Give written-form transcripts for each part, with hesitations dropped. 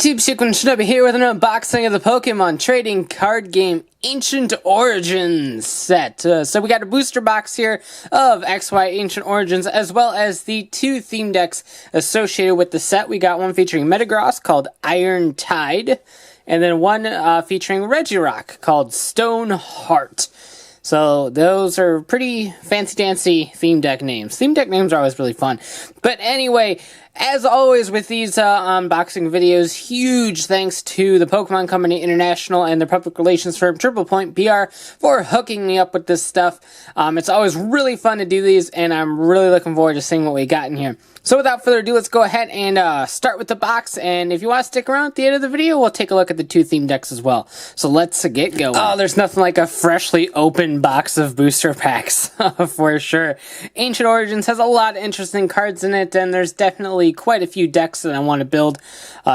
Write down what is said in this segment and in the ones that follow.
YouTube, Shinobi here with an unboxing of the Pokemon trading card game Ancient Origins set. So we got a booster box here of XY Ancient Origins, as well as the two theme decks associated with the set. We got one featuring Metagross called Iron Tide, and then one featuring Regirock called Stone Heart. So those are pretty fancy-dancy theme deck names. Theme deck names are always really fun. But anyway, as always with these unboxing videos, huge thanks to the Pokemon Company International and their public relations firm Triple Point PR for hooking me up with this stuff. It's always really fun to do these, and I'm really looking forward to seeing what we got in here. So without further ado, let's go ahead and start with the box, and if you want to stick around at the end of the video, we'll take a look at the two theme decks as well. So let's get going. Oh, there's nothing like a freshly opened box of booster packs, for sure. Ancient Origins has a lot of interesting cards in it, and there's definitely quite a few decks that I want to build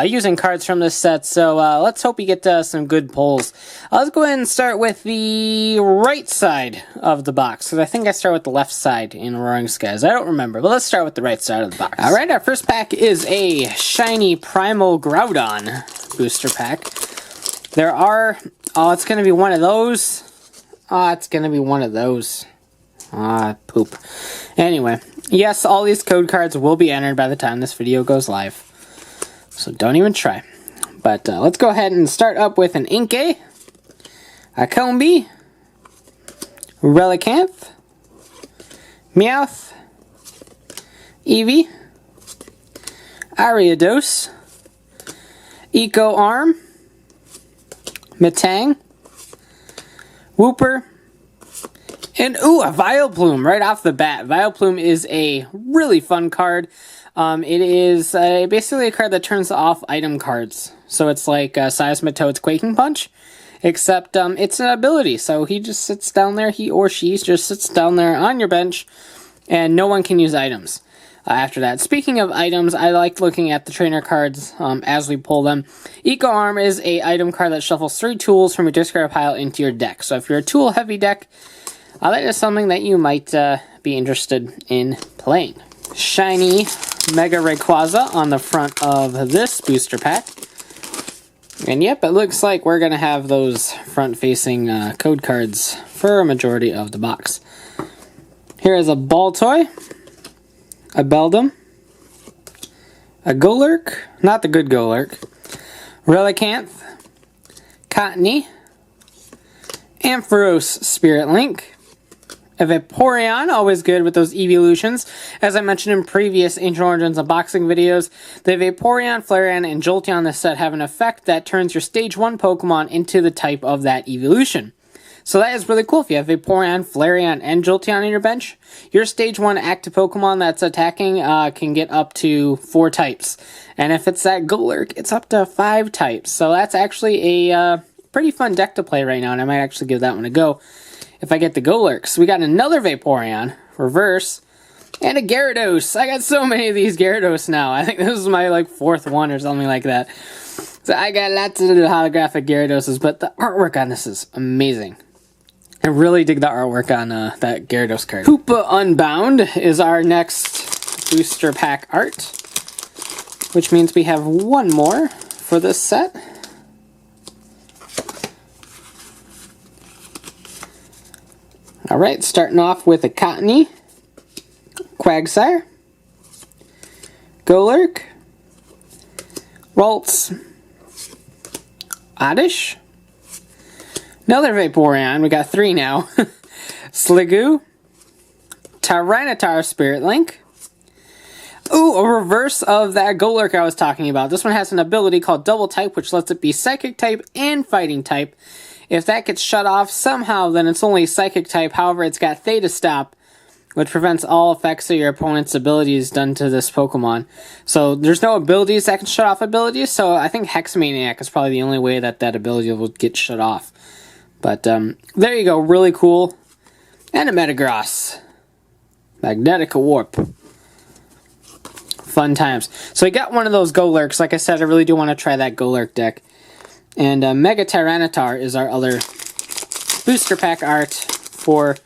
using cards from this set, so let's hope we get some good pulls. Let's go ahead and start with the right side of the box, because I think I start with the left side in Roaring Skies. I don't remember, but let's start with the right side of the box. Alright, our first pack is a shiny Primal Groudon booster pack. There are... oh, it's going to be one of those. Oh, it's going to be one of those. Ah, poop. Anyway, yes, all these code cards will be entered by the time this video goes live. So don't even try. But let's go ahead and start up with an Inkay, a Combee, Relicanth, Meowth, Eevee, Ariados, Eco Arm, Metang, Wooper, and ooh, a Vileplume right off the bat. Vileplume is a really fun card. It is basically a card that turns off item cards. So it's like Seismitoad's Quaking Punch, except it's an ability. So he just sits down there, he or she just sits down there on your bench, and no one can use items. After that, speaking of items, I like looking at the trainer cards as we pull them. Eco Arm is a item card that shuffles 3 tools from your discard pile into your deck. So if you're a tool-heavy deck, that is something that you might be interested in playing. Shiny Mega Rayquaza on the front of this booster pack. And yep, it looks like we're going to have those front-facing code cards for a majority of the box. Here is a Baltoy, a Beldum, a Golurk, not the good Golurk, Relicanth, Cottony, Ampharos Spirit Link, a Vaporeon, always good with those evolutions. As I mentioned in previous Ancient Origins unboxing videos, the Vaporeon, Flareon, and Jolteon in this set have an effect that turns your Stage 1 Pokemon into the type of that evolution. So that is really cool. If you have Vaporeon, Flareon, and Jolteon on your bench, your Stage 1 active Pokemon that's attacking can get up to 4 types. And if it's that Golurk, it's up to 5 types. So that's actually a pretty fun deck to play right now, and I might actually give that one a go if I get the Golurk. So we got another Vaporeon, Reverse, and a Gyarados. I got so many of these Gyarados now. I think this is my, 4th one or something like that. So I got lots of little holographic Gyaradoses, but the artwork on this is amazing. I really dig the artwork on that Gyarados card. Hoopa Unbound is our next booster pack art, which means we have one more for this set. Alright, starting off with a Cottony, Quagsire, Golurk, Waltz, Oddish, another Vaporeon, we got 3 now, Sliggoo, Tyranitar Spirit Link, ooh, a reverse of that Golurk I was talking about. This one has an ability called Double Type, which lets it be Psychic type and Fighting type. If that gets shut off somehow, then it's only Psychic type. However, it's got Theta Stop, which prevents all effects of your opponent's abilities done to this Pokemon. So there's no abilities that can shut off abilities, so I think Hexmaniac is probably the only way that that ability will get shut off. But there you go, really cool. And a Metagross. Magnetic Warp. Fun times. So I got one of those Golurks. Like I said, I really do want to try that Golurk deck. And Mega Tyranitar is our other booster pack art for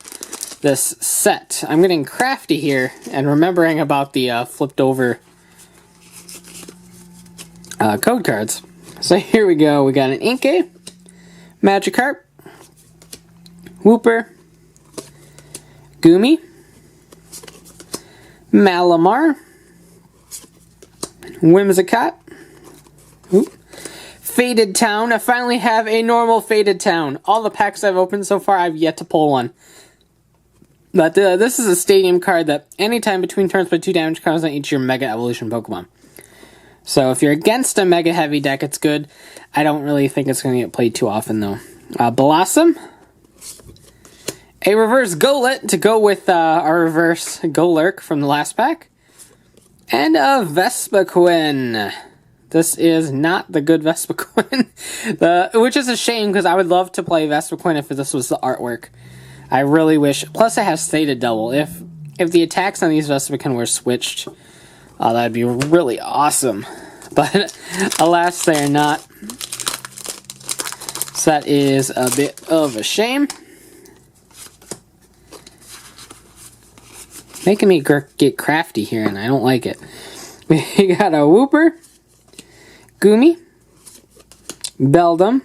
this set. I'm getting crafty here and remembering about the flipped over code cards. So here we go. We got an Inkay, Magikarp, Wooper, Goomy, Malamar, Whimsicott, Faded Town. I finally have a normal Faded Town. All the packs I've opened so far, I've yet to pull one. But this is a stadium card that anytime between turns put 2 damage cards on each of your Mega Evolution Pokemon. So if you're against a Mega Heavy deck, it's good. I don't really think it's going to get played too often, though. Blossom. A reverse Golett to go with our reverse Golurk from the last pack. And a Vespiquen. This is not the good Vespiquen, which is a shame because I would love to play Vespiquen if this was the artwork. I really wish. Plus, it has Theta Double. If the attacks on these Vespiquen were switched, that'd be really awesome. But alas, they are not. So that is a bit of a shame. Making me get crafty here, and I don't like it. We got a Wooper, Goomy, Beldum,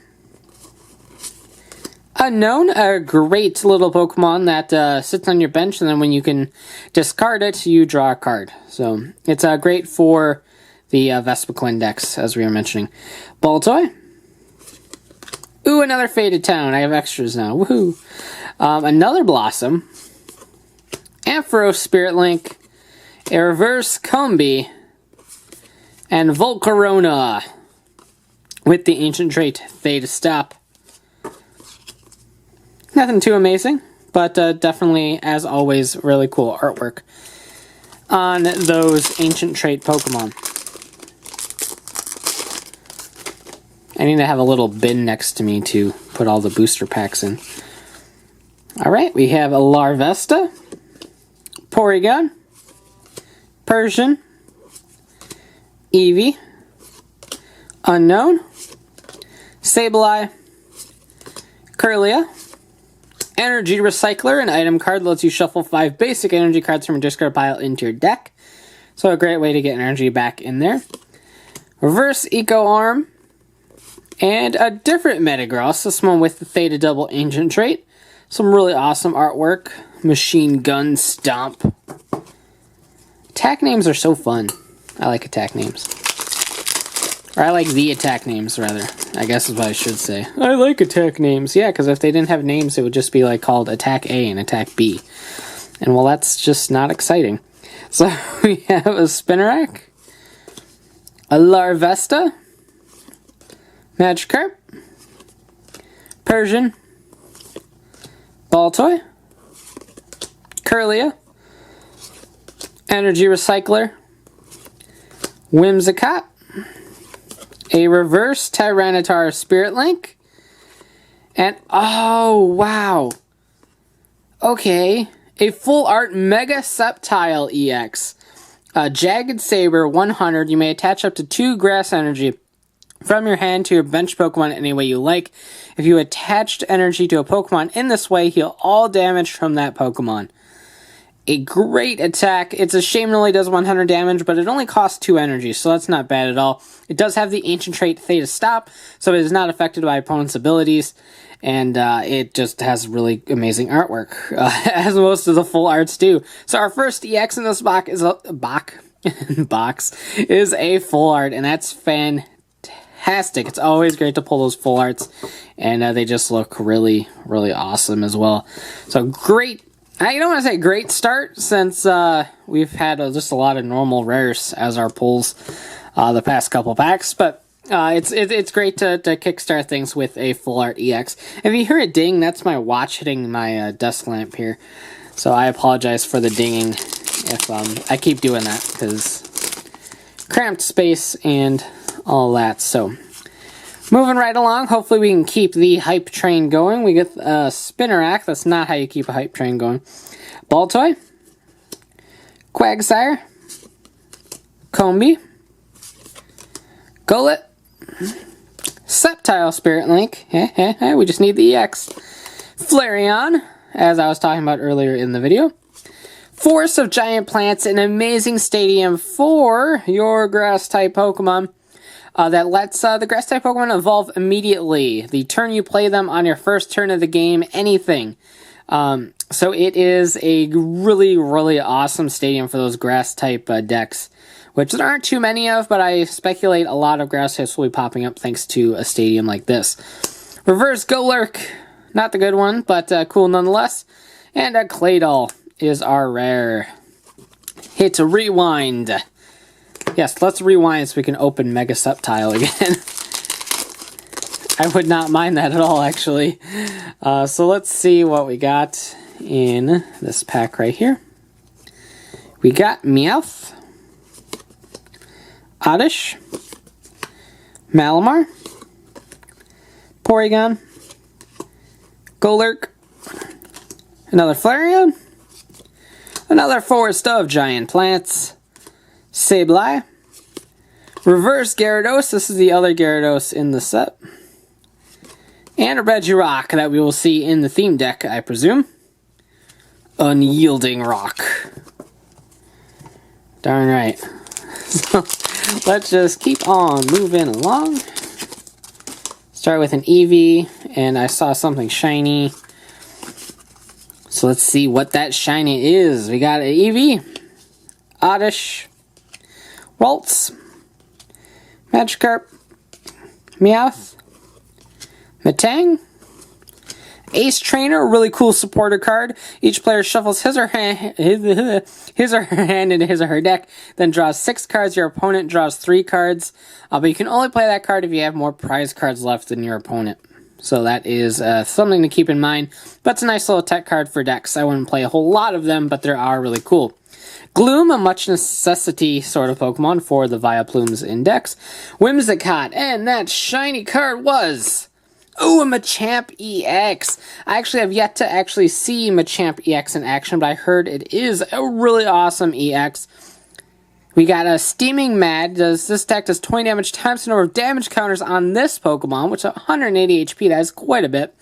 Unknown, a great little Pokemon that sits on your bench, and then when you can discard it, you draw a card. So it's great for the Vespiquen decks, as we were mentioning. Baltoy. Ooh, another Faded Town. I have extras now. Woohoo! Another Blossom. Ampharos Spirit Link. A reverse Combi. And Volcarona. With the ancient trait Theta Stop. Nothing too amazing, but definitely, as always, really cool artwork on those ancient trait Pokemon. I need to have a little bin next to me to put all the booster packs in. Alright, we have a Larvesta, Porygon, Persian, Eevee, Unknown, Sableye, Kirlia, Energy Recycler, an item card that lets you shuffle 5 basic energy cards from your discard pile into your deck. So a great way to get energy back in there. Reverse Eco Arm. And a different Metagross, this one with the Theta Double Ancient trait. Some really awesome artwork. Machine Gun Stomp. Attack names are so fun. I like attack names. Or I like the attack names, rather. I guess is what I should say. I like attack names. Yeah, because if they didn't have names, it would just be like called Attack A and Attack B. And well, that's just not exciting. So we have a Spinarak, a Larvesta, Magikarp, Persian, Baltoy, Kirlia, Energy Recycler, Whimsicott, a reverse Tyranitar Spirit Link, and oh wow, okay, a full art Mega Sceptile-EX, a Jagged Saber 100. You may attach up to 2 Grass Energy from your hand to your bench Pokemon any way you like. If you attached energy to a Pokemon in this way, heal all damage from that Pokemon. A great attack. It's a shame it only does 100 damage, but it only costs 2 energy, so that's not bad at all. It does have the ancient trait Theta Stop, so it is not affected by opponent's abilities, and it just has really amazing artwork, as most of the full arts do. So our first EX in this box is a full art, and that's fantastic. It's always great to pull those full arts, and they just look really, really awesome as well. So great. I don't want to say great start, since we've had just a lot of normal rares as our pulls the past couple packs, but it's great to kickstart things with a full art EX. If you hear a ding, that's my watch hitting my desk lamp here, so I apologize for the dinging if I keep doing that, because cramped space and all that. So moving right along, hopefully we can keep the hype train going. We get a Spinarak. That's not how you keep a hype train going. Baltoy, Quagsire, Combi, Golett, Sceptile Spirit Link. We just need the EX. Flareon, as I was talking about earlier in the video. Force of Giant Plants, an amazing stadium for your grass-type Pokemon. that lets the Grass-type Pokemon evolve immediately. The turn you play them on your first turn of the game, anything. So it is a really, really awesome stadium for those Grass-type decks, which there aren't too many of, but I speculate a lot of Grass types will be popping up thanks to a stadium like this. Reverse Golurk, not the good one, but cool nonetheless. And a Claydol is our rare. Hit rewind. Yes, let's rewind so we can open Mega Sceptile again. I would not mind that at all, actually. So let's see what we got in this pack right here. We got Meowth, Oddish, Malamar, Porygon, Golurk, another Flareon, another Forest of Giant Plants, Sableye, Reverse Gyarados, this is the other Gyarados in the set, and a Regirock that we will see in the theme deck, I presume. Unyielding Rock. Darn right. So, let's just keep on moving along. Start with an Eevee, and I saw something shiny. So let's see what that shiny is. We got an Eevee, Oddish, Waltz, Magikarp, Meowth, Metang, Ace Trainer, a really cool supporter card. Each player shuffles his or her hand into his or her deck, then draws 6 cards. Your opponent draws 3 cards, but you can only play that card if you have more prize cards left than your opponent. So that is something to keep in mind, but it's a nice little tech card for decks. I wouldn't play a whole lot of them, but they are really cool. Gloom, a much necessity sort of Pokemon for the Vileplumes in decks. Whimsicott, and that shiny card was... Ooh, a Machamp-EX. I actually have yet to actually see Machamp-EX in action, but I heard it is a really awesome EX. We got a Steaming Mad. This deck does 20 damage times the number of damage counters on this Pokemon, which is 180 HP. That is quite a bit.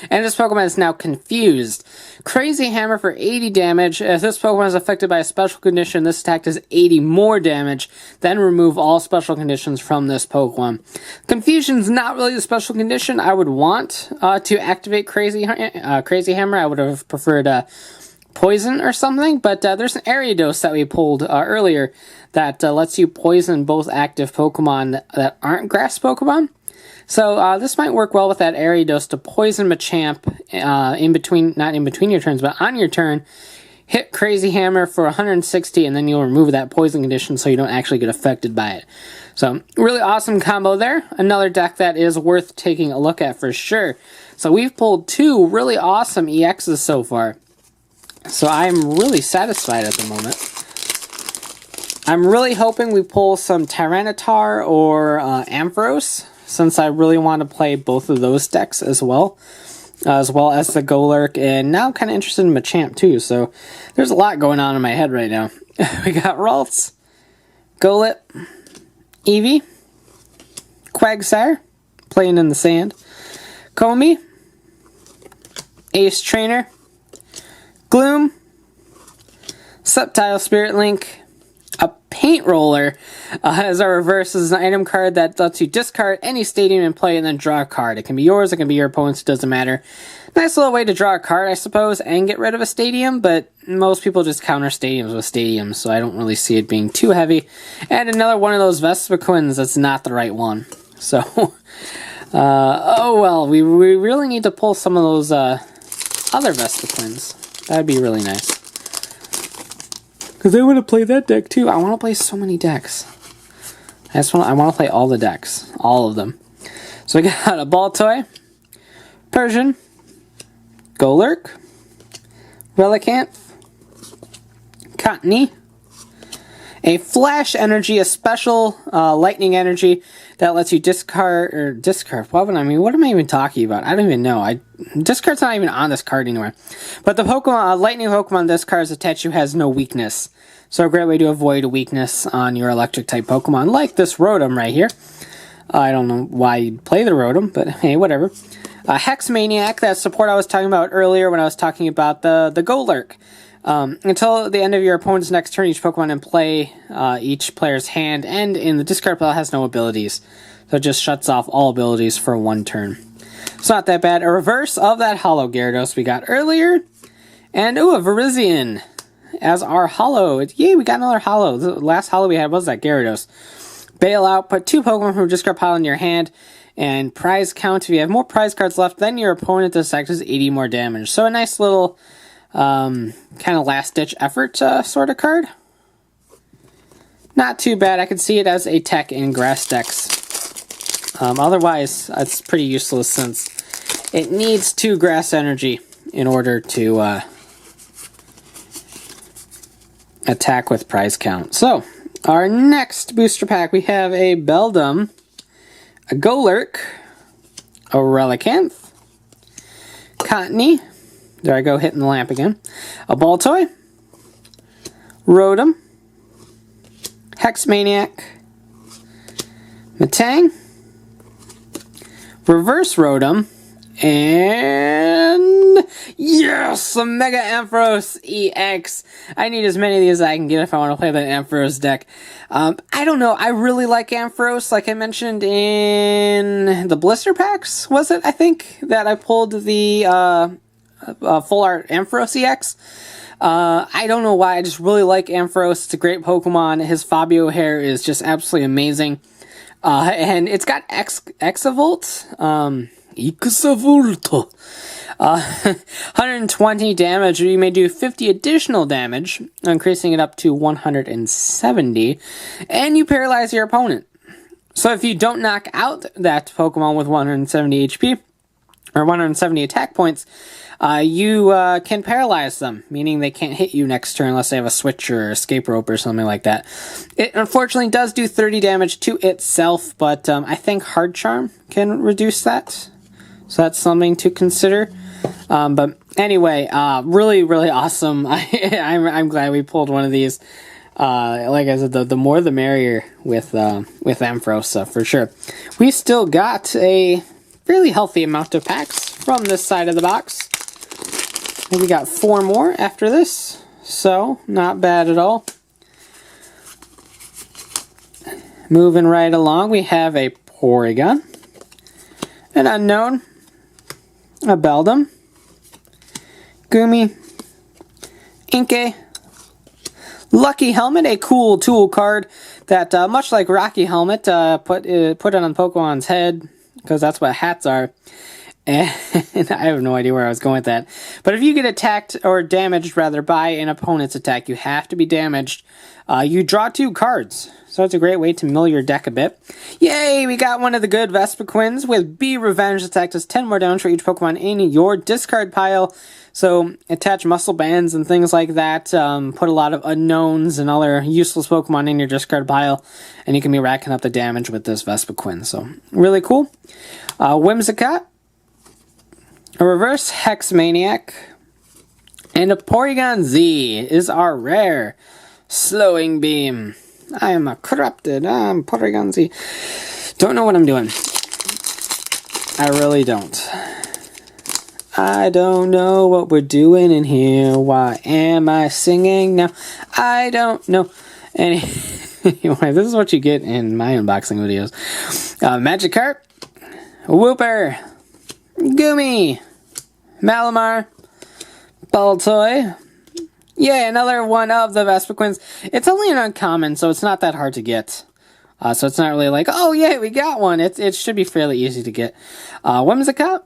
And this Pokemon is now confused. Crazy Hammer for 80 damage. If this Pokemon is affected by a special condition, this attack does 80 more damage. Then remove all special conditions from this Pokemon. Confusion's not really the special condition I would want to activate Crazy Hammer. I would have preferred Poison or something, but there's an Ariados that we pulled earlier that lets you poison both active Pokemon that aren't grass Pokemon. So this might work well with that Ariados to poison Machamp not in between your turns, but on your turn. Hit Crazy Hammer for 160, and then you'll remove that poison condition so you don't actually get affected by it. So, really awesome combo there. Another deck that is worth taking a look at for sure. So we've pulled 2 really awesome EXs so far. So I'm really satisfied at the moment. I'm really hoping we pull some Tyranitar or Ampharos, since I really want to play both of those decks as well as the Golurk, and now I'm kind of interested in Machamp too, so there's a lot going on in my head right now. We got Ralts, Golett, Eevee, Quagsire, playing in the sand, Comey, Ace Trainer, Gloom, Sceptile Spirit Link, a Paint Roller as our reverse. This is an item card that lets you discard any stadium and play and then draw a card. It can be yours, it can be your opponent's, it doesn't matter. Nice little way to draw a card, I suppose, and get rid of a stadium, but most people just counter stadiums with stadiums, so I don't really see it being too heavy. And another one of those Vespiquens that's not the right one. So, oh well, we really need to pull some of those other Vespiquens. That'd be really nice. Because I want to play that deck too. I want to play so many decks. I want to play all the decks. All of them. So we got a Baltoy, Persian, Golurk, Relicanth, Cottony, a Flash Energy, a special lightning energy that lets you discard. What am I even talking about? I don't even know. Discard's not even on this card anywhere. But the Pokemon, lightning Pokemon this card is attached to has no weakness. So a great way to avoid a weakness on your electric type Pokemon, like this Rotom right here. I don't know why you'd play the Rotom, but hey, whatever. Hex Maniac, that support I was talking about earlier when I was talking about the Golurk. Until the end of your opponent's next turn, each Pokemon in play, each player's hand, and in the discard pile has no abilities. So it just shuts off all abilities for 1 turn. It's not that bad. A reverse of that Holo Gyarados we got earlier. And, ooh, a Virizion as our Holo. Yay, we got another Holo. The last Holo we had was that Gyarados. Bail out, put 2 Pokemon from your discard pile in your hand. And prize count, if you have more prize cards left than your opponent, this act is 80 more damage. So a nice little kind of last-ditch effort sort of card. Not too bad. I could see it as a tech in grass decks. Otherwise, it's pretty useless since it needs 2 grass energy in order to attack with prize count. So, our next booster pack, we have a Beldum, a Golurk, a Relicanth, Cottonee, there I go hitting the lamp again, a Baltoy, Rotom, Hexmaniac, Metang, Reverse Rotom, and yes, a Mega Ampharos-EX. I need as many of these as I can get if I want to play that Ampharos deck. I don't know, I really like Ampharos, like I mentioned in the blister packs, was it, I think, that I pulled the full art Ampharos-EX. I don't know why, I just really like Ampharos. It's a great Pokemon. His Fabio hair is just absolutely amazing. And it's got Exavolt. 120 damage, or you may do 50 additional damage, increasing it up to 170, and you paralyze your opponent. So if you don't knock out that Pokemon with 170 HP, or 170 attack points, you can paralyze them, meaning they can't hit you next turn unless they have a switch or escape rope or something like that. It unfortunately does do 30 damage to itself, but I think Hard Charm can reduce that. So that's something to consider. But anyway, really, really awesome. I'm glad we pulled one of these. Like I said, the more the merrier with Ampharos, for sure. We still got a fairly healthy amount of packs from this side of the box. We got 4 more after this, so not bad at all. Moving right along, we have a Porygon, an Unknown, a Beldum, Goomy, Inkay, Lucky Helmet, a cool tool card that, much like Rocky Helmet, put it on Pokemon's head, because that's what hats are. And I have no idea where I was going with that. But if you get attacked, or damaged rather, by an opponent's attack, you have to be damaged. You draw 2 cards. So it's a great way to mill your deck a bit. Yay, we got one of the good Vespiquens with Be Revenge. Attack does 10 more damage for each Pokemon in your discard pile. So attach muscle bands and things like that. Put a lot of unknowns and other useless Pokemon in your discard pile. And you can be racking up the damage with this Vespiquen. So really cool. Whimsicott, a reverse Hexmaniac, and a Porygon Z is our rare Slowing Beam. I am a corrupted Porygon Z. Don't know what I'm doing. I really don't. I don't know what we're doing in here. Why am I singing now? I don't know. Anyway, this is what you get in my unboxing videos. Magikarp, Wooper, Goomy, Malamar, Baltoy. Yeah, another one of the Vespiquens. It's only an uncommon, so it's not that hard to get. So it's not really like, oh yeah, we got one. It should be fairly easy to get. Whimsicott,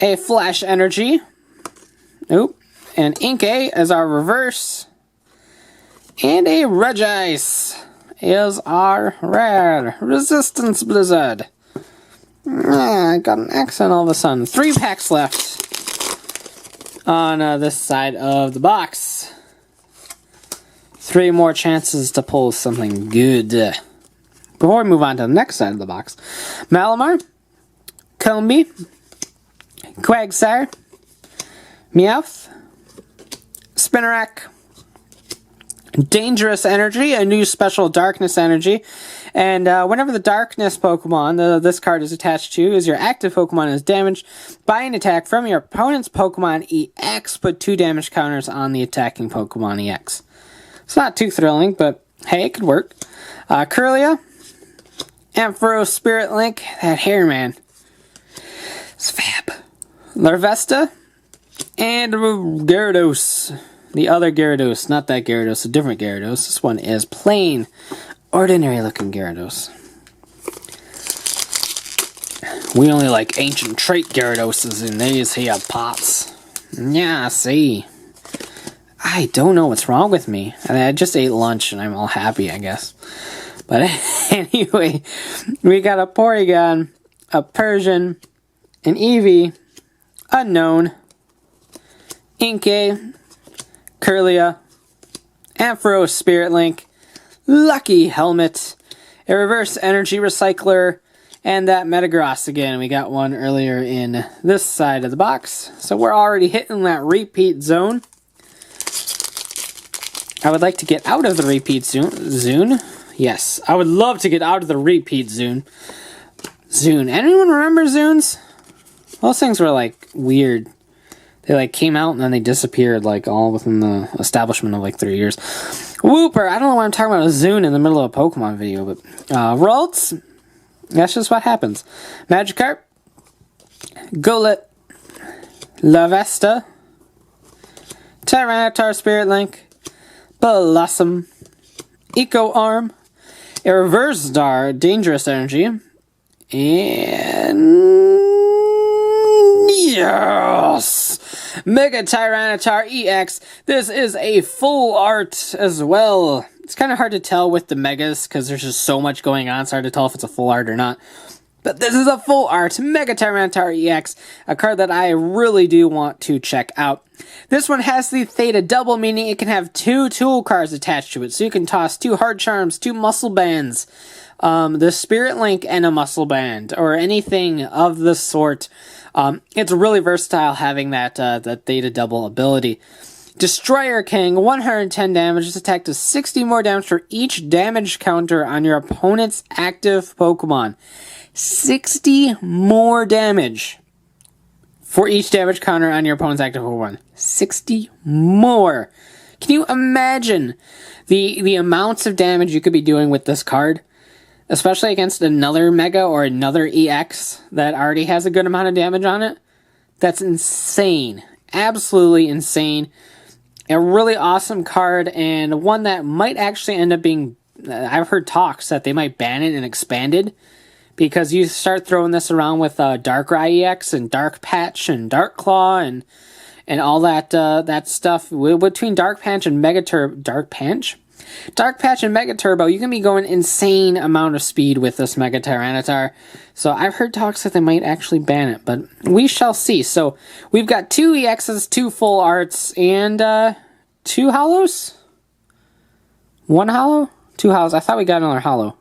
a Flash Energy. Oop. And Inkay as our reverse. And a Regice is our rare Resistance Blizzard. I got an accent all of a sudden. 3 packs left on this side of the box. 3 more chances to pull something good. Before we move on to the next side of the box, Malamar, Combee, Quagsire, Meowth, Spinarak, Dangerous Energy, a new special Darkness Energy. And whenever the Darkness Pokemon this card is attached to is your active Pokemon is damaged by an attack from your opponent's Pokemon-EX, put 2 damage counters on the attacking Pokemon-EX. It's not too thrilling, but hey, it could work. Kirlia, Ampharos Spirit Link, that hair, man. It's fab. Larvesta, and Gyarados. The other Gyarados, not that Gyarados, a different Gyarados. This one is plain, ordinary-looking Gyarados. We only like ancient trait Gyaradoses in these here pots. Yeah, see. I don't know what's wrong with me. I just ate lunch and I'm all happy, I guess. But anyway, we got a Porygon, a Persian, an Eevee, Unknown, Inkay, Kirlia, Ampharos Spirit Link, Lucky Helmet, a Reverse Energy Recycler, and that Metagross again. We got one earlier in this side of the box. So we're already hitting that repeat zone. I would like to get out of the repeat zone. Yes, I would love to get out of the repeat zone. Anyone remember Zunes? Those things were like weird. They like came out and then they disappeared like all within the establishment of like 3 years. Wooper, I don't know why I'm talking about a Zune in the middle of a Pokemon video, but Ralts, that's just what happens. Magikarp, Golurk, Larvesta, Tyranitar Spirit Link, Blossom, Eco Arm, a Reverse Star, Dangerous Energy, and yes! Mega Tyranitar-EX. This is a full art as well. It's kind of hard to tell with the Megas because there's just so much going on. It's hard to tell if it's a full art or not. But this is a full art Mega Tyranitar-EX, a card that I really do want to check out. This one has the Theta Double, meaning it can have 2 tool cards attached to it. So you can toss 2 Hard Charms, 2 Muscle Bands, the Spirit Link, and a Muscle Band, or anything of the sort. It's really versatile having that Theta Double ability. Destroyer King, 110 damage. This attack does 60 more damage for each damage counter on your opponent's active Pokemon. 60 more damage for each damage counter on your opponent's active Pokemon. 60 more. Can you imagine the amounts of damage you could be doing with this card? Especially against another Mega or another EX that already has a good amount of damage on it. That's insane. Absolutely insane. A really awesome card, and one that might actually end up being... I've heard talks that they might ban it and expanded, because you start throwing this around with Darkrai EX and Dark Patch and Dark Claw and all that stuff. Between Dark Patch and Dark Patch and Mega Turbo, you can be going insane amount of speed with this Mega Tyranitar. So I've heard talks that they might actually ban it, but we shall see. So we've got 2 EXs, 2 full arts, and 2 holos? 1 holo? 2 holos. I thought we got another holo.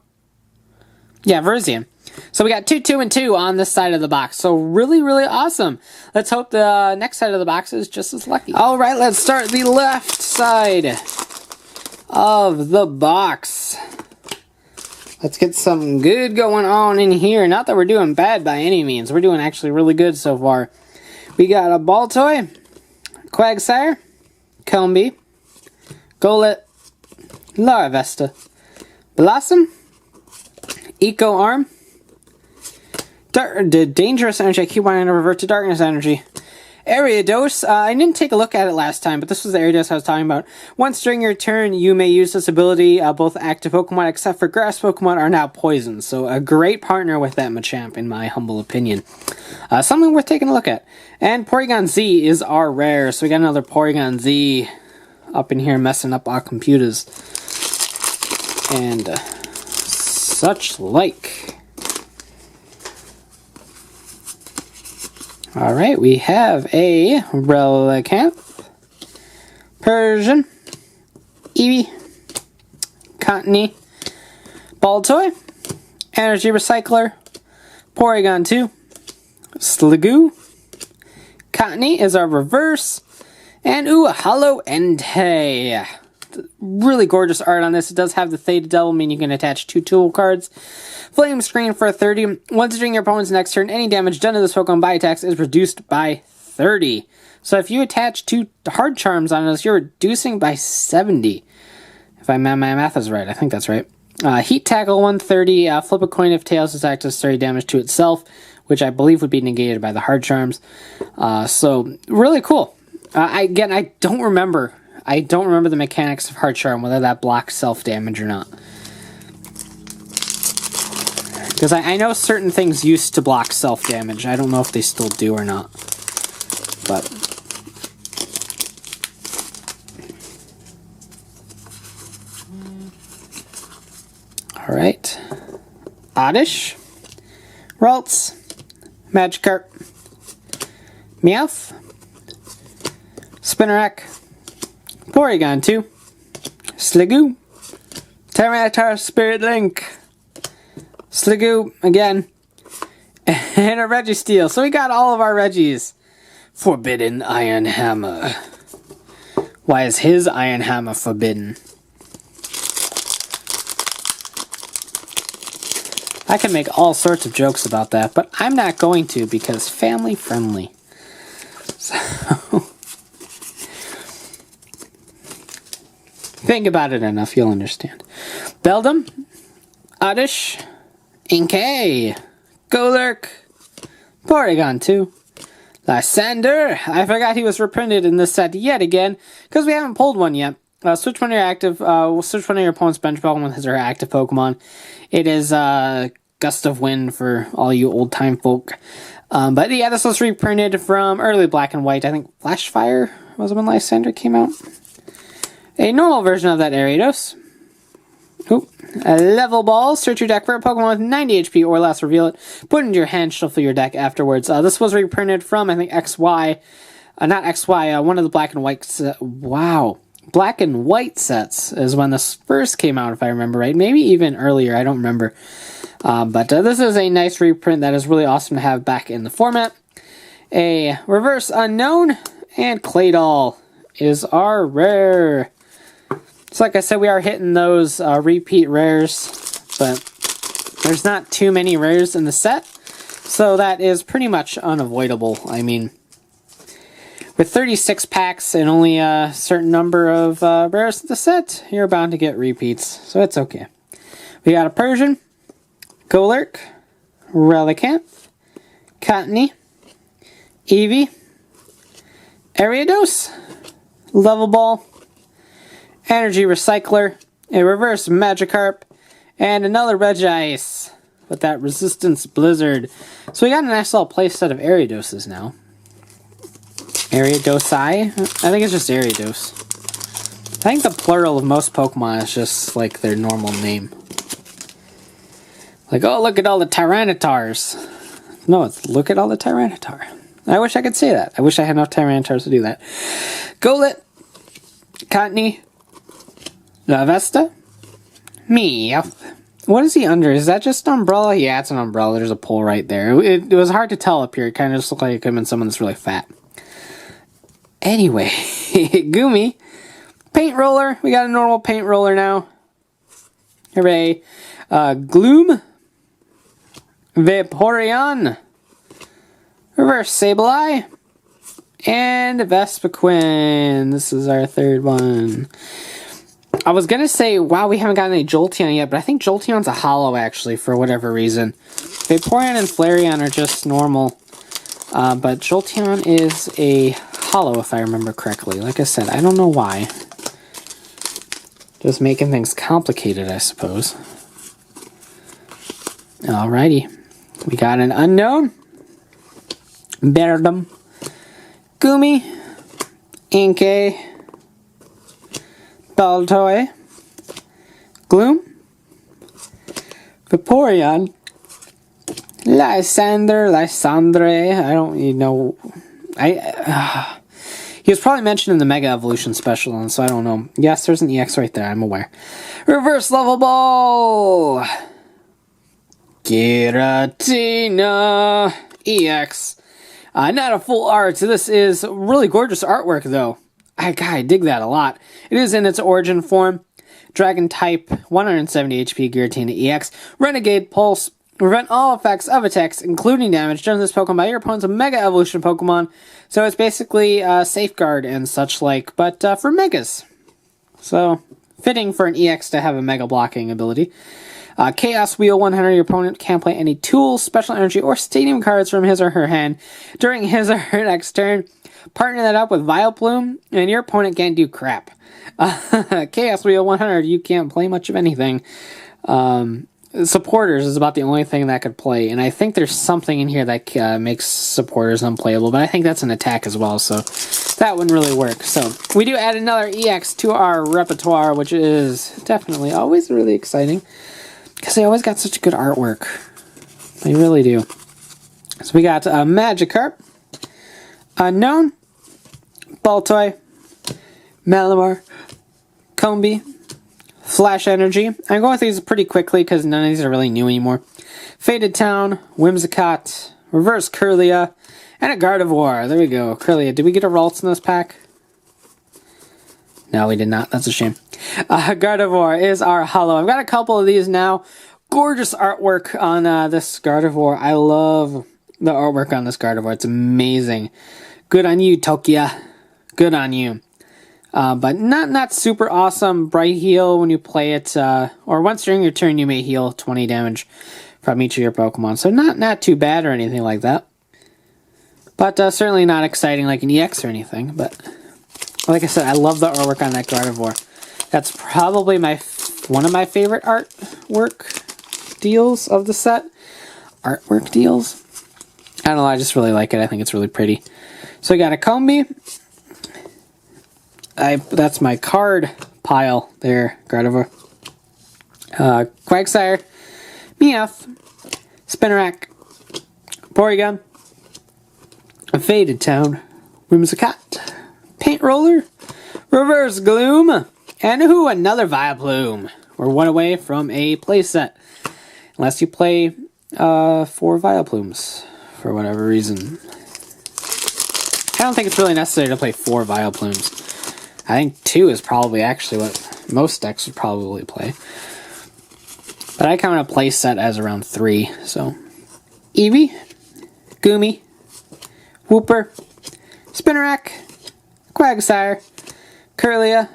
Yeah, Verzian. So we got 2, 2, and 2 on this side of the box. So really, really awesome. Let's hope the next side of the box is just as lucky. All right, let's start the left side of the box. Let's get something good going on in here. Not that we're doing bad by any means. We're doing actually really good so far. We got a Baltoy, Quagsire, Combee, Golurk, Larvesta, Blossom, Eco Arm, Dangerous Energy. I keep wanting to revert to Darkness Energy. Ariados, I didn't take a look at it last time, but this was the Ariados I was talking about. Once during your turn, you may use this ability. Both active Pokemon, except for Grass Pokemon, are now poisoned. So a great partner with that Machamp, in my humble opinion. Something worth taking a look at. And Porygon Z is our rare, so we got another Porygon Z up in here messing up our computers. And such like. Alright, we have a Relicanth, Persian, Eevee, Cottony, Baltoy, Energy Recycler, Porygon 2, Sliggoo, Cottony is our reverse, and ooh, a Holo Entei. Just really gorgeous art on this. It does have the Theta Devil, meaning you can attach 2 tool cards. Flame Screen for 30. Once during your opponent's next turn, any damage done to this Pokemon by attacks is reduced by 30. So if you attach 2 hard charms on this, you're reducing by 70. If my math is right, I think that's right. Heat Tackle 130. Flip a coin if Tails attack does 30 damage to itself, which I believe would be negated by the hard charms. So really cool. I don't remember. I don't remember the mechanics of hard charm, whether that blocks self damage or not. Because I know certain things used to block self damage. I don't know if they still do or not. But all right, Oddish, Ralts, Magikarp, Meowth, Spinarak, Porygon 2, Sliggoo, Tyranitar Spirit Link, Sliggoo again, and a Registeel. So we got all of our Reggies. Forbidden Iron Hammer. Why is his Iron Hammer forbidden? I can make all sorts of jokes about that, but I'm not going to because family friendly. So think about it enough, you'll understand. Beldum, Oddish, Inkay, Golurk, Porygon 2, Lysander. I forgot he was reprinted in this set yet again, because we haven't pulled one yet. Switch one of your opponent's bench Pokemon with his or her active Pokemon. It is Gust of Wind for all you old-time folk. But yeah, this was reprinted from early Black and White. I think Flashfire was when Lysander came out. A normal version of that Ariados. Ooh. A Level Ball. Search your deck for a Pokemon with 90 HP or less. Reveal it. Put it into your hand. Shuffle your deck afterwards. This was reprinted from, I think, XY. Not XY. One of the Black and White. Wow. Black and White sets is when this first came out, if I remember right. Maybe even earlier. I don't remember. But this is a nice reprint that is really awesome to have back in the format. A Reverse Unknown and Claydol is our rare. So like I said, we are hitting those repeat rares, but there's not too many rares in the set, so that is pretty much unavoidable. I mean, with 36 packs and only a certain number of rares in the set, you're bound to get repeats, so it's okay. We got a Persian, Golurk, Relicanth, Cottonee, Eevee, Ariados, Level Ball, Energy Recycler, a Reverse Magikarp, and another Regice with that Resistance Blizzard. So we got a nice little play set of Ariadoses now. Ariadosi? I think it's just Ariados. I think the plural of most Pokemon is just like their normal name. Like, oh, look at all the Tyranitars. No, it's look at all the Tyranitar. I wish I could say that. I wish I had enough Tyranitars to do that. Golett, Cottonee, Lavesta, Meowth. What is he under? Is that just an umbrella? Yeah, it's an umbrella. There's a pole right there. It was hard to tell up here. It kind of just looked like it could have been someone that's really fat. Anyway, Goomy, Paint Roller. We got a normal Paint Roller now. Hooray. Gloom, Vaporeon, Reverse Sableye, and Vespiquen. This is our third one. I was going to say, wow, we haven't gotten any Jolteon yet, but I think Jolteon's a holo, actually, for whatever reason. Vaporeon and Flareon are just normal, but Jolteon is a holo, if I remember correctly. Like I said, I don't know why. Just making things complicated, I suppose. Alrighty. We got an Unknown, Beardum, Goomy, Inkay, Baltoy, Gloom, Vaporeon, Lysandre, I don't even know. He was probably mentioned in the Mega Evolution special, and so I don't know. Yes, there's an EX right there, I'm aware. Reverse Level Ball! Giratina-EX. Not a full art, so this is really gorgeous artwork, though. I dig that a lot. It is in its origin form. Dragon type, 170 HP, Giratina-EX, Renegade Pulse, prevent all effects of attacks, including damage, done to this Pokemon by your opponent's Mega Evolution Pokemon. So it's basically Safeguard and such like, but for Megas. So, fitting for an EX to have a Mega blocking ability. Chaos Wheel 100, your opponent can't play any tools, special energy, or stadium cards from his or her hand during his or her next turn. Partner that up with Vileplume, and your opponent can't do crap. Chaos Wheel 100, you can't play much of anything. Supporters is about the only thing that could play, and I think there's something in here that makes supporters unplayable, but I think that's an attack as well, so that wouldn't really work. So we do add another EX to our repertoire, which is definitely always really exciting, because they always got such good artwork. They really do. So we got Magikarp, Unknown, Baltoy, Malamar, Combee, Flash Energy. I'm going through these pretty quickly because none of these are really new anymore. Faded Town, Whimsicott, Reverse Kirlia, and a Gardevoir. There we go. Kirlia. Did we get a Ralts in this pack? No, we did not. That's a shame. Gardevoir is our holo. I've got a couple of these now. Gorgeous artwork on this Gardevoir. I love the artwork on this Gardevoir. It's amazing. Good on you, Tokia. Good on you. But not super awesome. Bright Heal when you play it, or once during your turn you may heal 20 damage from each of your Pokemon. So not too bad or anything like that. But certainly not exciting like an EX or anything. But like I said, I love the artwork on that Gardevoir. That's probably one of my favorite artwork deals of the set. Artwork deals? I don't know, I just really like it. I think it's really pretty. So we got a Combee. That's my card pile there, Gardevoir. Quagsire, Meowth, Spinarak, Porygon, Faded Town, Whimsicott, Paint Roller, Reverse Gloom, and another Vileplume. We're one away from a playset. Unless you play 4 Vileplumes for whatever reason. I don't think it's really necessary to play 4 Vileplumes. I think 2 is probably actually what most decks would probably play. But I count a play set as around 3, so. Eevee, Goomy, Wooper, Spinarak, Quagsire, Kirlia,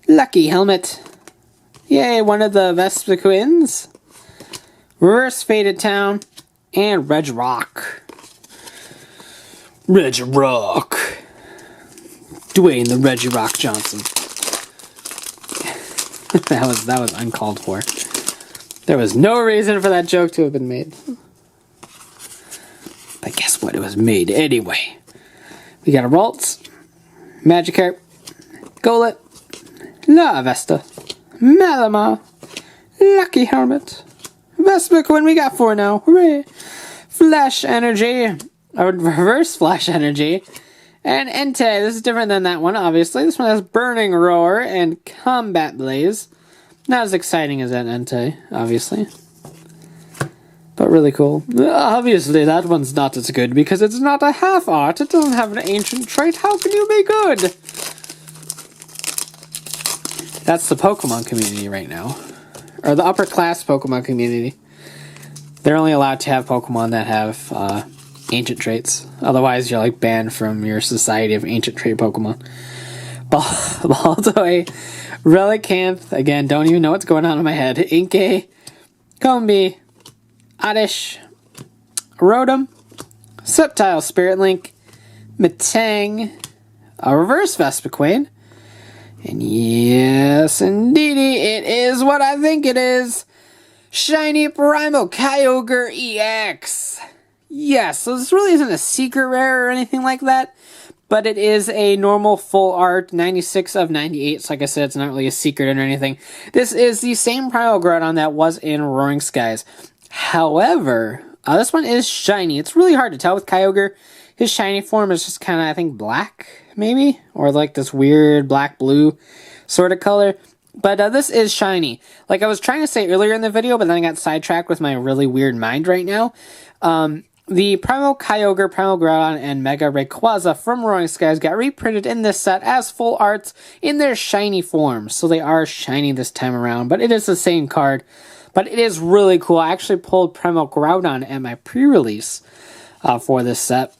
Lucky Helmet, yay, one of the Vespiquens, Reverse Faded Town, and Regirock. Regirock. Dwayne the Regirock Johnson. that was uncalled for. There was no reason for that joke to have been made. But guess what? It was made anyway. We got a Ralts, Magikarp, Golett, Lavesta, Malamar, Lucky Helmet, Vespiquen. We got 4 now. Hooray! Flash Energy, or Reverse Flash Energy, and Entei. This is different than that one, obviously. This one has Burning Roar and Combat Blaze. Not as exciting as that Entei, obviously. But really cool. Obviously, that one's not as good because it's not a half art. It doesn't have an ancient trait. How can you be good? That's the Pokemon community right now. Or the upper class Pokemon community. They're only allowed to have Pokemon that have ancient traits. Otherwise, you're like banned from your society of ancient trait Pokemon. Baltoy, Relicanth, again, don't even know what's going on in my head. Inkay, Combee, Oddish, Rotom, Sceptile Spirit Link, Metang, a Reverse Vespiquen, and yes, indeedy, it is what I think it is. Shiny Primal Kyogre-EX. Yes, so this really isn't a secret rare or anything like that, but it is a normal full art, 96 of 98, so like I said, it's not really a secret or anything. This is the same Primal Groudon that was in Roaring Skies. However, this one is shiny. It's really hard to tell with Kyogre. His shiny form is just kind of, I think, black, maybe? Or like this weird black-blue sort of color. But this is shiny. Like I was trying to say earlier in the video, but then I got sidetracked with my really weird mind right now. the Primal Kyogre, Primal Groudon, and Mega Rayquaza from Roaring Skies got reprinted in this set as full arts in their shiny form. So they are shiny this time around, but it is the same card. But it is really cool. I actually pulled Primal Groudon at my pre-release for this set.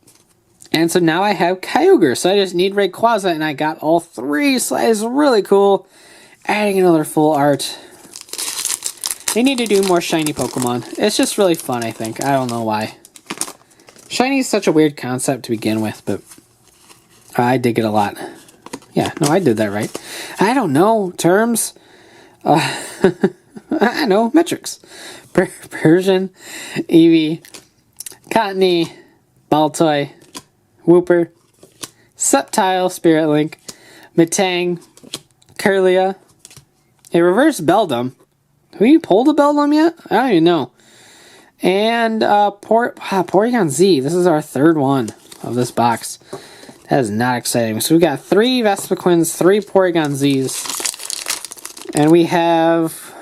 And so now I have Kyogre, so I just need Rayquaza, and I got all three, so that is really cool. Adding another full art. They need to do more shiny Pokemon. It's just really fun, I think. I don't know why. Shiny is such a weird concept to begin with, but I dig it a lot. Yeah, no, I did that right. I don't know terms. I know metrics. Persian, Eevee, Cottony, Baltoy, Wooper, Sceptile, Spirit Link, Metang, Kirlia, a reverse Beldum. Have you pulled a Beldum yet? I don't even know. And Porygon Z. This is our third one of this box. That is not exciting. So we got 3 Vespiquens, 3 Porygon Zs. And we have...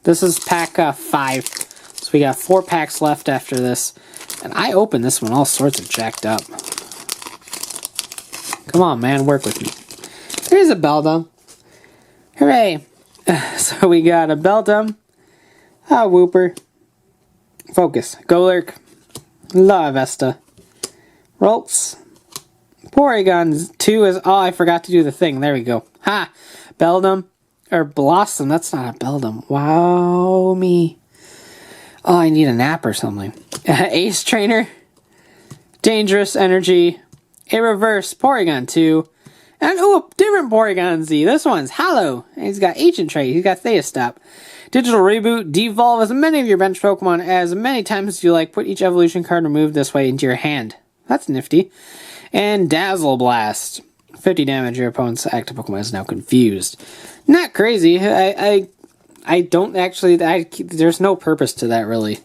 This is pack 5. So we got 4 packs left after this. And I opened this one all sorts of jacked up. Come on, man. Work with me. Here's a Beldum. Hooray. So we got a Beldum. A Wooper. Focus. Golurk. Lavesta. Roltz. Porygon 2 is... Oh, I forgot to do the thing. There we go. Ha! Beldum. Or Blossom. That's not a Beldum. Wow, me. Oh, I need a nap or something. Ace Trainer. Dangerous Energy. A reverse Porygon 2. And, oh, a different Porygon Z. This one's Hollow. He's got Ancient Trait. He's got Theostop. Digital Reboot. Devolve as many of your bench Pokemon as many times as you like. Put each evolution card removed this way into your hand. That's nifty. And Dazzle Blast. 50 damage. Your opponent's active Pokemon is now confused. Not crazy. I don't actually... there's no purpose to that, really.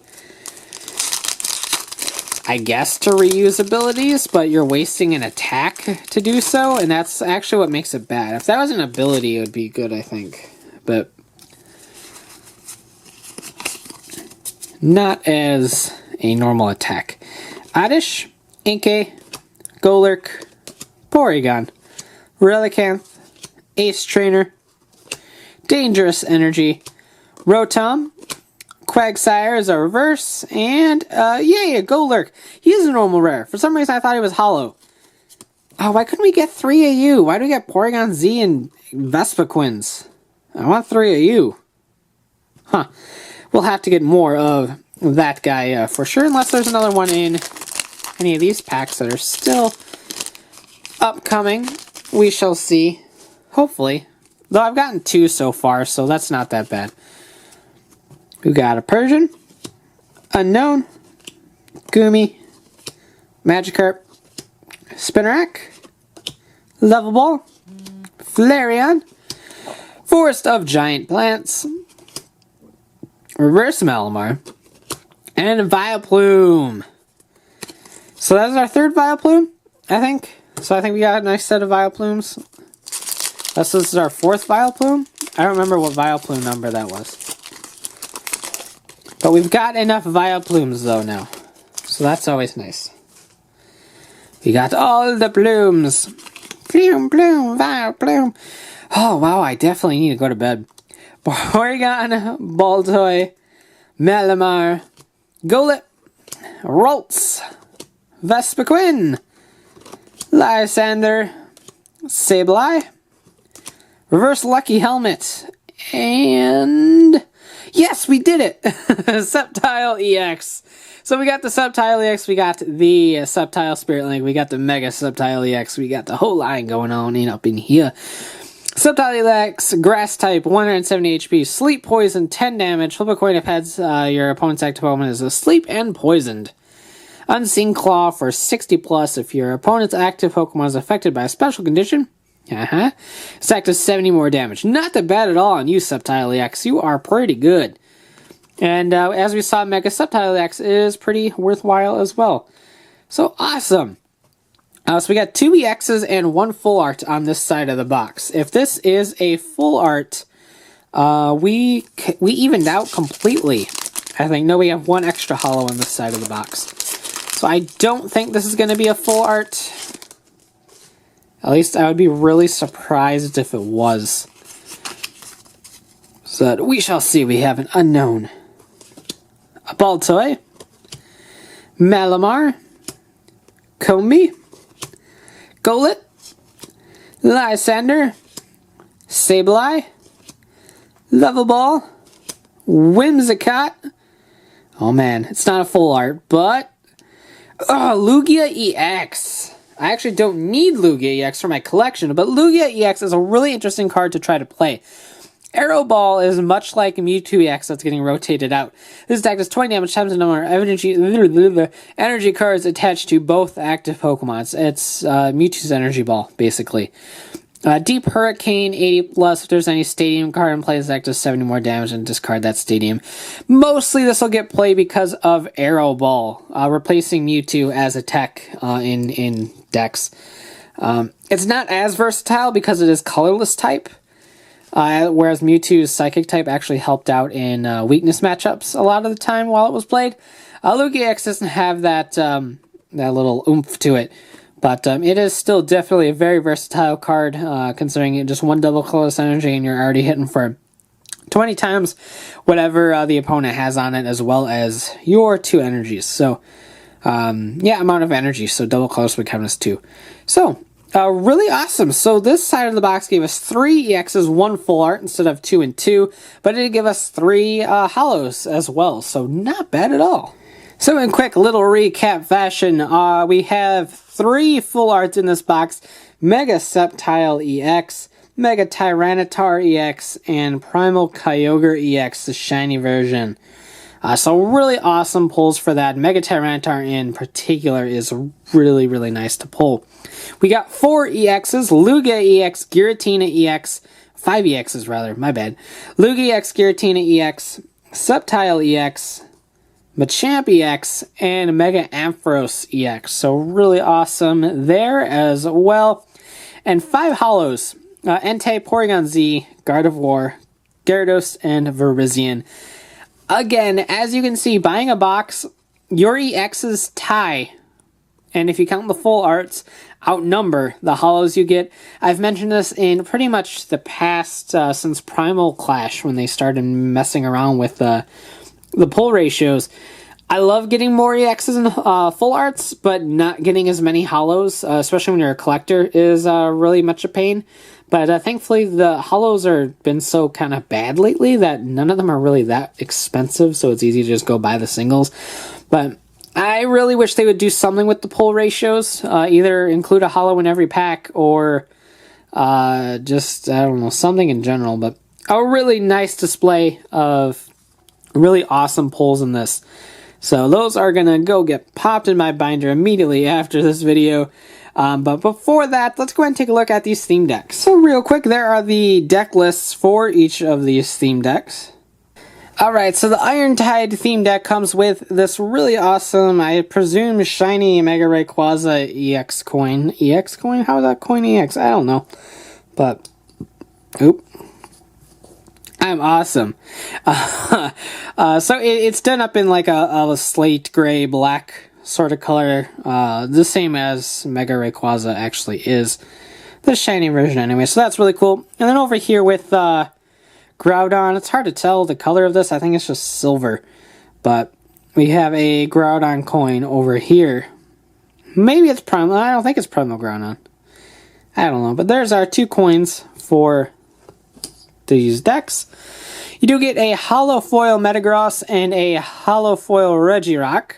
I guess to reuse abilities, but you're wasting an attack to do so, and that's actually what makes it bad. If that was an ability, it would be good, I think. But not as a normal attack. Oddish, Inkay, Golurk, Porygon, Relicanth, Ace Trainer, Dangerous Energy, Rotom, Quagsire is a reverse, and, yay, a Golurk. He is a normal rare. For some reason, I thought he was hollow. Oh, why couldn't we get 3 AU? Why do we get Porygon Z and Vespiquens? I want 3 AU. Huh. We'll have to get more of that guy, for sure, unless there's another one in any of these packs that are still upcoming. We shall see. Hopefully. Though I've gotten 2 so far, so that's not that bad. We got a Persian, Unknown, Goomy, Magikarp, Spinarak, Level Ball, Flareon, Forest of Giant Plants, Reverse Malamar, and Vileplume. So that's our third Vileplume, I think. So I think we got a nice set of Vileplumes. This is our 4th Vileplume. I don't remember what Vileplume number that was. But we've got enough Vileplumes, though, now. So that's always nice. We got all the plumes. Plume, plume, Vileplume. Oh, wow, I definitely need to go to bed. Porygon, Baltoy, Malamar, Golett, Roltz, Vespiquen, Lysander, Sableye, Reverse Lucky Helmet, and... Yes, we did it! Sceptile-EX. So we got the Sceptile-EX, we got the Sceptile Spirit Link, we got the Mega Sceptile-EX, we got the whole line going on up in here. Sceptile-EX, Grass type, 170 HP, Sleep Poison, 10 damage. Flip a coin if heads, your opponent's active Pokemon is asleep and poisoned. Unseen Claw for 60 plus if your opponent's active Pokemon is affected by a special condition. It's active 70 more damage. Not that bad at all on you, Sceptile-EX. You are pretty good. And as we saw, Mega Sceptile-EX is pretty worthwhile as well. So awesome. So we got 2 EXs and 1 full art on this side of the box. If this is a full art, we evened out completely. I think, no, we have 1 extra hollow on this side of the box. So I don't think this is going to be a full art. At least I would be really surprised if it was. So we shall see. We have an unknown. A Baltoy. Malamar. Combi. Golurk. Lysander. Sableye. Level Ball. Whimsicott. Oh man, it's not a full art, but... Lugia-EX. I actually don't need Lugia-EX for my collection, but Lugia-EX is a really interesting card to try to play. Arrow Ball is much like Mewtwo-EX that's getting rotated out. This deck does 20 damage times the number of energy cards attached to both active Pokemon. It's Mewtwo's Energy Ball, basically. Deep Hurricane, 80 plus. If there's any Stadium card in play, this deck does 70 more damage and discard that Stadium. Mostly this will get play because of Arrow Ball, replacing Mewtwo as a tech in decks. It's not as versatile because it is colorless type, whereas Mewtwo's Psychic type actually helped out in weakness matchups a lot of the time while it was played. Lugia-EX doesn't have that, that little oomph to it. But it is still definitely a very versatile card, considering it just one double colorless energy and you're already hitting for 20 times whatever the opponent has on it, as well as your 2 energies. So, yeah, amount of energy, so double colorless would count as 2. So, really awesome. So this side of the box gave us 3 EXs, 1 full art instead of 2 and 2, but it did give us 3 holos as well, so not bad at all. So in quick little recap fashion, we have 3 full arts in this box: Mega Sceptile-EX, Mega Tyranitar-EX, and Primal Kyogre-EX, the shiny version. So really awesome pulls for that. Mega Tyranitar in particular is really, really nice to pull. We got 4 EXs: Lugia-EX, Giratina-EX, 5 EXs rather, my bad. Lugia-EX, Giratina-EX, Sceptile-EX, Machamp-EX, and Mega Ampharos-EX. So really awesome there as well. And 5 holos: Entei, Porygon Z, Gardevoir, Gyarados, and Virizion. Again, as you can see, buying a box, your EXs tie. And if you count the full arts, outnumber the holos you get. I've mentioned this in pretty much the past since Primal Clash, when they started messing around with the pull ratios. I love getting more EXs and full arts, but not getting as many holos, especially when you're a collector, is really much a pain. But thankfully, the holos are been so kind of bad lately that none of them are really that expensive, so it's easy to just go buy the singles. But I really wish they would do something with the pull ratios, either include a holo in every pack, or just, I don't know, something in general. But a really nice display of really awesome pulls in this. So those are going to go get popped in my binder immediately after this video. But before that, let's go ahead and take a look at these theme decks. So real quick, there are the deck lists for each of these theme decks. Alright, so the Iron Tide theme deck comes with this really awesome, I presume, shiny Mega Rayquaza EX coin. EX coin? How is that coin EX? I don't know. But, oop. I'm awesome. So it's done up in like a slate gray black sort of color, the same as Mega Rayquaza actually is, the shiny version anyway, so that's really cool. And then over here with Groudon, it's hard to tell the color of this, I think it's just silver, but we have a Groudon coin over here. Maybe it's Primal, I don't think it's Primal Groudon. I don't know, but there's our 2 coins for these decks. You do get a Holo Foil Metagross and a Holo Foil Regirock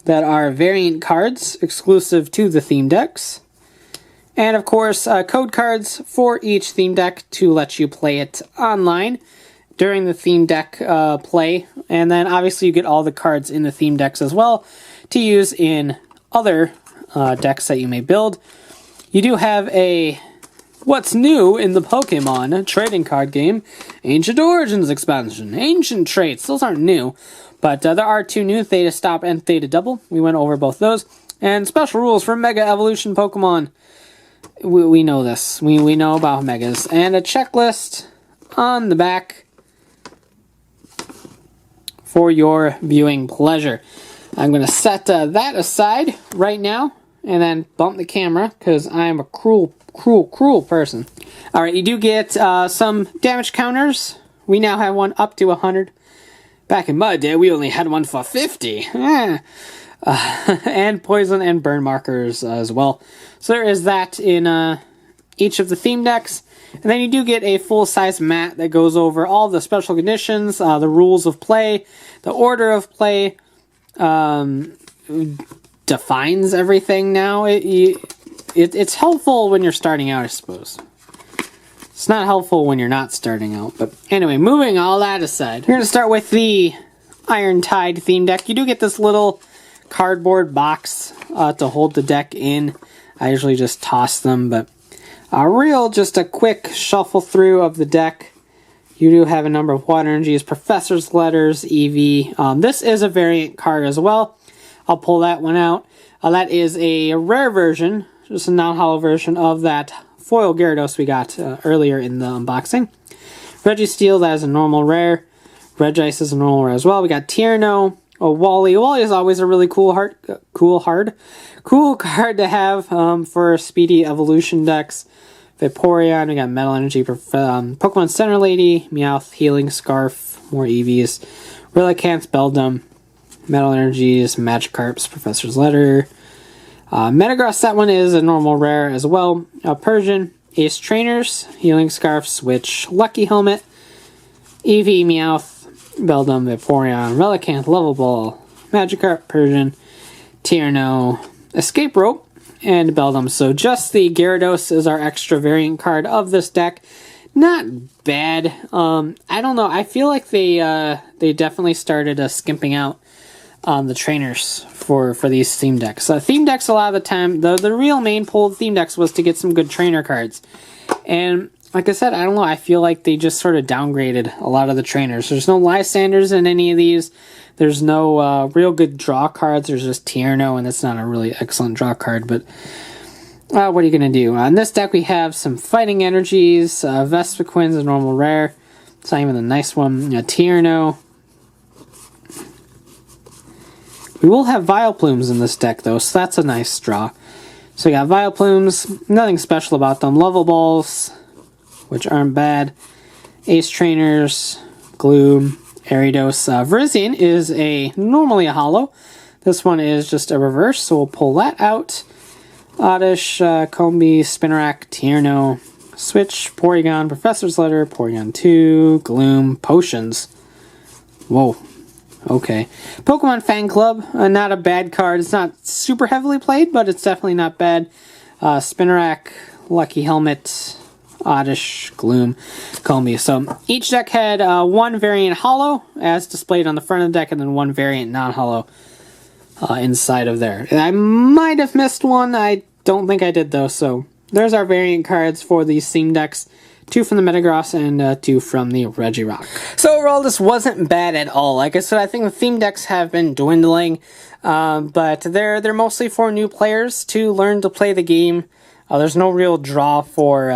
that are variant cards exclusive to the theme decks. And of course, code cards for each theme deck to let you play it online during the theme deck play. And then obviously you get all the cards in the theme decks as well to use in other decks that you may build. You do have a What's New in the Pokemon trading card game Ancient Origins expansion. Ancient traits, those aren't new, but there are 2 new, Theta Stop and Theta Double. We went over both those. And special rules for Mega Evolution Pokemon. We know this. We know about Megas. And a checklist on the back for your viewing pleasure. I'm going to set that aside right now and then bump the camera because I am a cruel, cruel, cruel person. All right, you do get some damage counters. We now have one up to 100. Back in my day, we only had one for 50. And poison and burn markers as well. So there is that in each of the theme decks. And then you do get a full-size mat that goes over all the special conditions, the rules of play, the order of play, defines everything now. It's helpful when you're starting out, I suppose. It's not helpful when you're not starting out. But anyway, moving all that aside, we're going to start with the Iron Tide theme deck. You do get this little cardboard box to hold the deck in. I usually just toss them, but just a quick shuffle through of the deck. You do have a number of water energies, Professor's Letters, EV. This is a variant card as well. I'll pull that one out. That is a rare version, just a non-holo version of that foil Gyarados we got earlier in the unboxing. Registeel, that is a normal rare. Regice is a normal rare as well. We got Tierno, Wally. Wally is always a really cool card to have for speedy evolution decks. Vaporeon, we got Metal Energy, Pokemon Center Lady, Meowth, Healing Scarf, more EVs. Relicanth, Beldum, Metal Energies, Magikarps, Professor's Letter. Metagross, that one is a normal rare as well. Persian, Ace Trainers, Healing Scarf, Switch, Lucky Helmet, Eevee, Meowth, Beldum, Vaporeon, Relicanth, Level Ball, Magikarp, Persian, Tierno, Escape Rope, and Beldum. So just the Gyarados is our extra variant card of this deck. Not bad. I don't know. I feel like they definitely started skimping out on the trainers for these theme decks. Theme decks, a lot of the time, the real main pull of theme decks was to get some good trainer cards. And like I said, I don't know, I feel like they just sort of downgraded a lot of the trainers. There's no Lysanders in any of these. There's no real good draw cards. There's just Tierno, and it's not a really excellent draw card, but what are you going to do? On this deck, we have some Fighting Energies. Vespiquen's a normal rare. It's not even a nice one. Tierno. We will have Vileplumes in this deck, though, so that's a nice draw. So we got Vileplumes, nothing special about them. Level Balls, which aren't bad. Ace Trainers, Gloom, Ariados. Virizion is normally a holo. This one is just a reverse, so we'll pull that out. Oddish, Combi, Spinarak, Tierno, Switch, Porygon, Professor's Letter, Porygon 2, Gloom, Potions. Whoa. Okay. Pokemon Fan Club, not a bad card. It's not super heavily played, but it's definitely not bad. Spinarak, Lucky Helmet, Oddish, Gloom, Combi. So each deck had one variant holo, as displayed on the front of the deck, and then one variant non-holo inside of there. And I might have missed one. I don't think I did, though. So there's our variant cards for these theme decks. 2 from the Metagross and 2 from the Regirock. So overall, this wasn't bad at all. Like I said, I think the theme decks have been dwindling, but they're mostly for new players to learn to play the game. There's no real draw for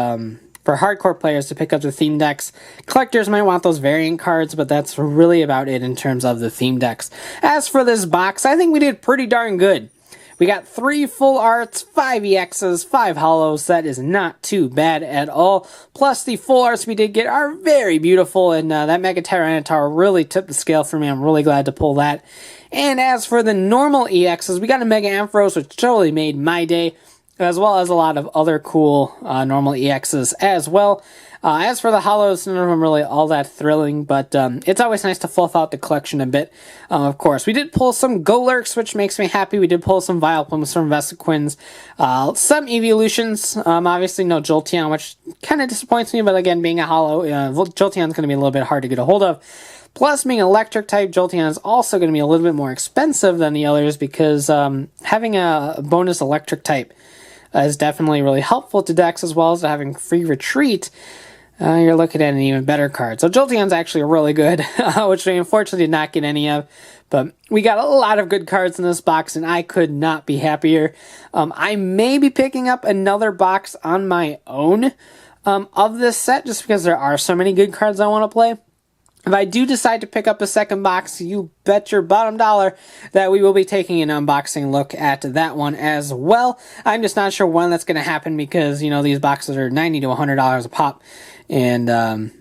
hardcore players to pick up the theme decks. Collectors might want those variant cards, but that's really about it in terms of the theme decks. As for this box, I think we did pretty darn good. We got 3 full arts, 5 EXs, 5 holos. That is not too bad at all. Plus, the full arts we did get are very beautiful, and that Mega Tyranitar really tipped the scale for me. I'm really glad to pull that. And as for the normal EXs, we got a Mega Ampharos, which totally made my day, as well as a lot of other cool normal EXs as well. As for the holos, none of them really all that thrilling, but it's always nice to fluff out the collection a bit. Of course, we did pull some Golurks, which makes me happy. We did pull some Vileplumes from Vespiquens, some Evolutions. Obviously, no Jolteon, which kind of disappoints me, but again, being a holo, Jolteon's going to be a little bit hard to get a hold of. Plus, being electric type, Jolteon is also going to be a little bit more expensive than the others because having a bonus electric type is definitely really helpful to decks, as well as having free retreat. You're looking at an even better card. So Jolteon's actually really good, which we unfortunately did not get any of. But we got a lot of good cards in this box, and I could not be happier. I may be picking up another box on my own of this set, just because there are so many good cards I want to play. If I do decide to pick up a second box, you bet your bottom dollar that we will be taking an unboxing look at that one as well. I'm just not sure when that's going to happen because, you know, these boxes are $90 to $100 a pop, and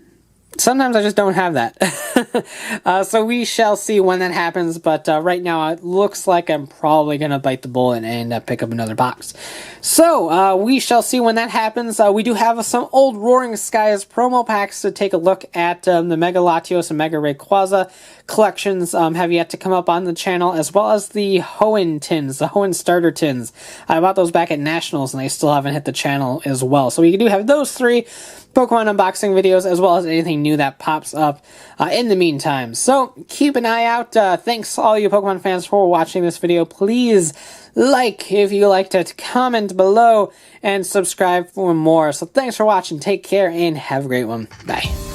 sometimes I just don't have that. So we shall see when that happens, but right now it looks like I'm probably going to bite the bullet and pick up another box. So we shall see when that happens. We do have some old Roaring Skies promo packs to take a look at. The Mega Latios and Mega Rayquaza collections have yet to come up on the channel, as well as the Hoenn tins, the Hoenn starter tins. I bought those back at Nationals, and they still haven't hit the channel as well. So we do have those 3 Pokemon unboxing videos, as well as anything new that pops up in the meantime. So keep an eye out. Thanks all you Pokemon fans for watching this video. Please like if you liked it, comment below, and subscribe for more. So thanks for watching, take care, and have a great one. Bye.